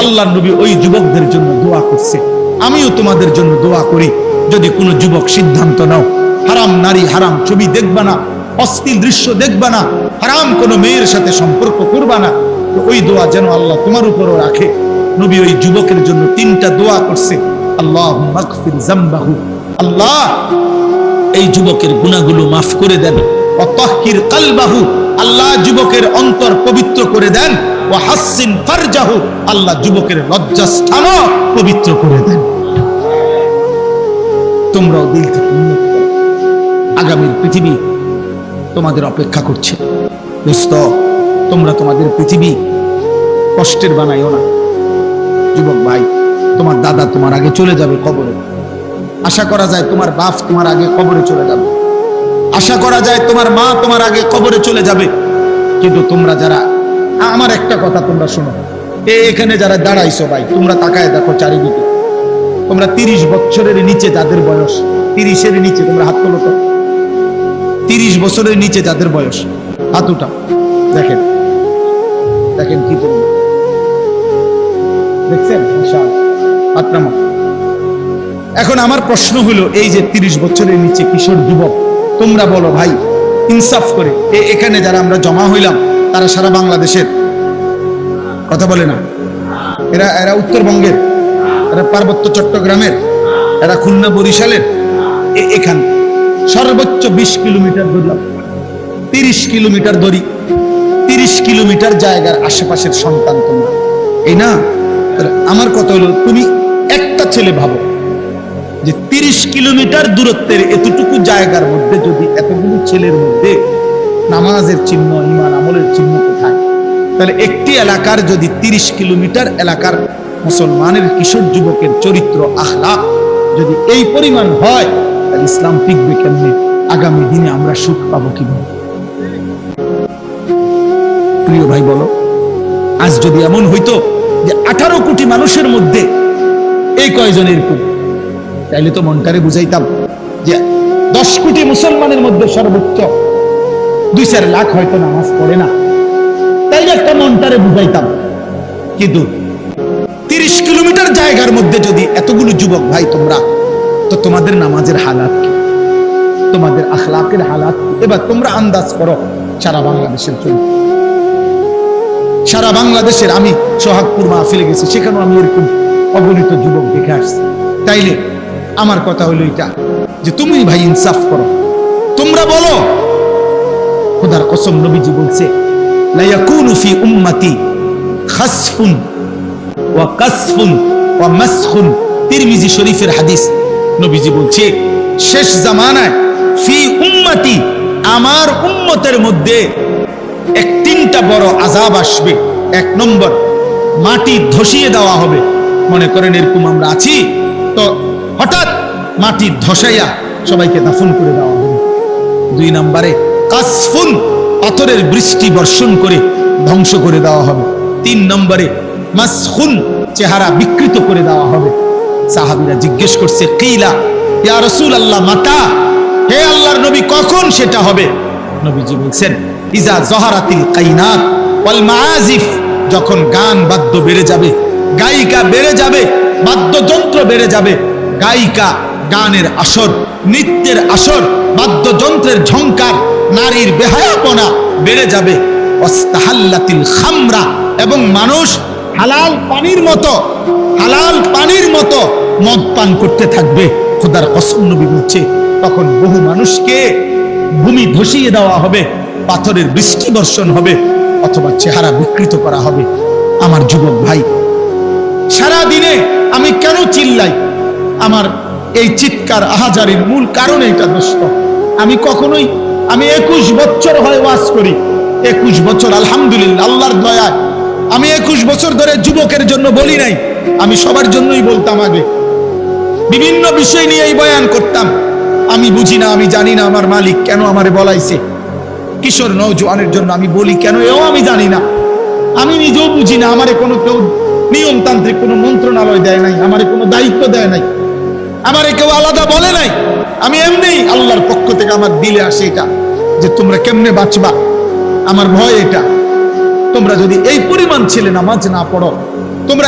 আল্লাহর নবী ওই যুবকদের জন্য দোয়া করছে। আমিও তোমাদের জন্য দোয়া করি, যদি কোনো যুবক সিদ্ধান্ত নাও হারাম নারী হারাম ছবি দেখবা না, অশ্লীল দৃশ্য দেখবা না, হারাম কোনো মেয়ের সাথে সম্পর্ক করবা না, তো ওই দোয়া যেন আল্লাহ তোমার উপরও রাখে। নবী ওই যুবকের জন্য 3টা দোয়া করছে। আল্লাহুম্মা গফির যামবাহু, আল্লাহ এই যুবকের গুনাহগুলো মাফ করে দেন। ওয়া তাহহির কলবাহু, আল্লাহ যুবকের অন্তর পবিত্র করে দেন। ওয়া হাসসিন ফারজাহু, আল্লাহ যুবকের লজ্জাস্থানও পবিত্র করে দেন। তোমরাও দিল থেকে নিয়ত করো, আগামীর পৃথিবী তোমাদের অপেক্ষা করছে। দোস্ত, তোমরা তোমাদের পৃথিবী কষ্টের বানাইও না। যুবক ভাই, তোমার দাদা তোমার আগে চলে যাবে কবরে। আশা করা যায় তোমার বাপ তোমার আগে কবরে চলে যাবে, আশা করা যায় তোমার মা তোমার আগে কবরে চলে যাবে। কিন্তু তোমরা যারা, আমার একটা কথা তোমরা শোনো, এখানে যারা দাঁড়াইছো ভাই, তোমরা তাকায় দেখো চারিদিকে, তোমরা 30 বছরের নিচে যাদের বয়স, 30-এর নিচে, তোমরা হাত তোলো তো। 30 বছরের নিচে যাদের বয়স, হাত উঠা। দেখেন দেখেন কি করুন, দেখছেন? হাত নামা। এখন আমার প্রশ্ন হলো, এই যে 30 বছরের নিচে কিশোর যুবক, তোমরা বলো ভাই ইনসাফ করে, এখানে যারা আমরা জমা হইলাম তারা সারা বাংলাদেশের? কথা বলে না। এরা উত্তরবঙ্গের, এরা পার্বত্য চট্টগ্রামের, এরা খুলনা বরিশালের। এখান সর্বোচ্চ 20 কিলোমিটার ধরলাম, 30 কিলোমিটার ধরি, 30 কিলোমিটার জায়গার আশেপাশের সন্তান তোমরা, এই না? আমার কথা হলো, তুমি একটা ছেলে ভাবো যে 30 কিলোমিটার দূরত্বের এতটুকু জায়গার মধ্যে যদি এতগুলো ছেলের মধ্যে নামাজের চিহ্ন, ঈমান আমলের চিহ্ন কোথায়? তাহলে একটি এলাকার যদি 30 কিলোমিটার এলাকার মুসলমানের কিশোর যুবকের চরিত্র আখলাক যদি এই পরিমাণ হয়, তাহলে ইসলাম টিকবে কেমনে? আগামী দিনে আমরা সুখ পাবো কিভাবে? প্রিয় ভাই বলো, আজ যদি এমন হইতো যে 18 কোটি মানুষের মধ্যে এই কয়জন এরকম, তাইলে তো মনটারে বুঝাইতাম যে 10 কোটি মুসলমানের মধ্যে সর্বোচ্চ 2-4 লাখ হয়তো নামাজ পড়ে না, তাইলে একটা মনটারে বুঝাইতাম। কিন্তু 30 কিলোমিটার জায়গার মধ্যে যদি এতগুলো যুবক ভাই তোমরা, তো তোমাদের নামাজের হালাত কি, তোমাদের আখলাকের হালাত কি? এবার তোমরা আন্দাজ করো সারা বাংলাদেশের জন্য। সারা বাংলাদেশের, আমি সোহাগপুর মাহফিলে গেছি, সেখানেও আমি এরকম অগণিত যুবক দেখে আসছি। তাইলে আমার কথা হলো এটা যে তুমি ভাই ইনসাফ করো, তোমরা বলো। খোদার কসম, নবীজি বলছে লা ইয়াকুনু ফি উম্মতি খাসফুন ওয়া কাসফুন ওয়া মাসখুন, তিরমিজি শরীফের হাদিস। নবীজি বলছে শেষ জামানায় ফি উম্মতি, আমার উম্মতের মধ্যে 3টা বড় আযাব আসবে। 1 নম্বর, মাটি ধসিয়ে দেওয়া হবে। মনে করেন এরকম আমরা আছি, তো হঠাৎ মাটি ধসাইয়া সবাইকে দাফন করে দেওয়া হবে। 2 নম্বরে কাসফুন, পাথরের বৃষ্টি বর্ষণ করে ধ্বংস করে দেওয়া হবে। 3 নম্বরে মাসখুন, চেহারা বিকৃত করে দেওয়া হবে। সাহাবীরা জিজ্ঞেস করছে, কিলা ইয়া রাসূলুল্লাহ মাতা, হে আল্লাহর নবী কখন সেটা হবে? নবীজি বলছেন ইজা যহারাতিল কাইনাত ওয়াল মাআজিফ, যখন গান বাদ্য বেড়ে যাবে, গায়িকা বেড়ে যাবে, বাদ্যযন্ত্র বেড়ে যাবে, গায়িকা, গানের আসর, নৃত্যের আসর, বাদ্যযন্ত্রের ঝংকার, নারীর বেহায়াপনা বেড়ে যাবে। ওয়াস্তাহাল্লাতিল খামরা, এবং মানুষ হালাল পানির মতো মদ পান করতে থাকবে। খোদার কসম, নবী বলছে তখন বহু মানুষকে ভূমি ধসিয়ে দেওয়া হবে, পাথরের বৃষ্টি বর্ষণ হবে, অথবা চেহারা বিকৃত করা হবে। আমার যুবক ভাই, সারা দিনে আমি কেন চিল্লাই? আমার এই চিৎকার আহাজারির মূল কারণ এটা দোস্ত। আমি 21 বছর হয় ওয়াজ করি, 21 বছর আলহামদুলিল্লাহ আল্লাহর দয়ায় আমি 21 বছর ধরে যুবকের জন্য বলি নাই, আমি সবার জন্যই বলতাম। আগে বিভিন্ন বিষয় নিয়েই বয়ান করতাম। আমি বুঝি না, আমি জানি না আমার মালিক কেন আমারে বলাইছে। কিশোর নওজোয়ানের জন্য আমি বলি কেন, এও আমি জানি না। আমি নিজেও বুঝি না, আমারে কোনো কেউ নিয়মতান্ত্রিক কোনো মন্ত্রণালয় দেয় নাই, আমারে কোনো দায়িত্ব দেয় নাই, আমারে কেউ আলাদা বলে নাই। আমি এমনি আল্লাহর পক্ষ থেকে আমার দিলে আসে এটা যে তোমরা কেমনে বাঁচবা। আমার ভয় এটা, তোমরা যদি এই পরিমাণ ছেলে নামাজ না পড়ো, তোমরা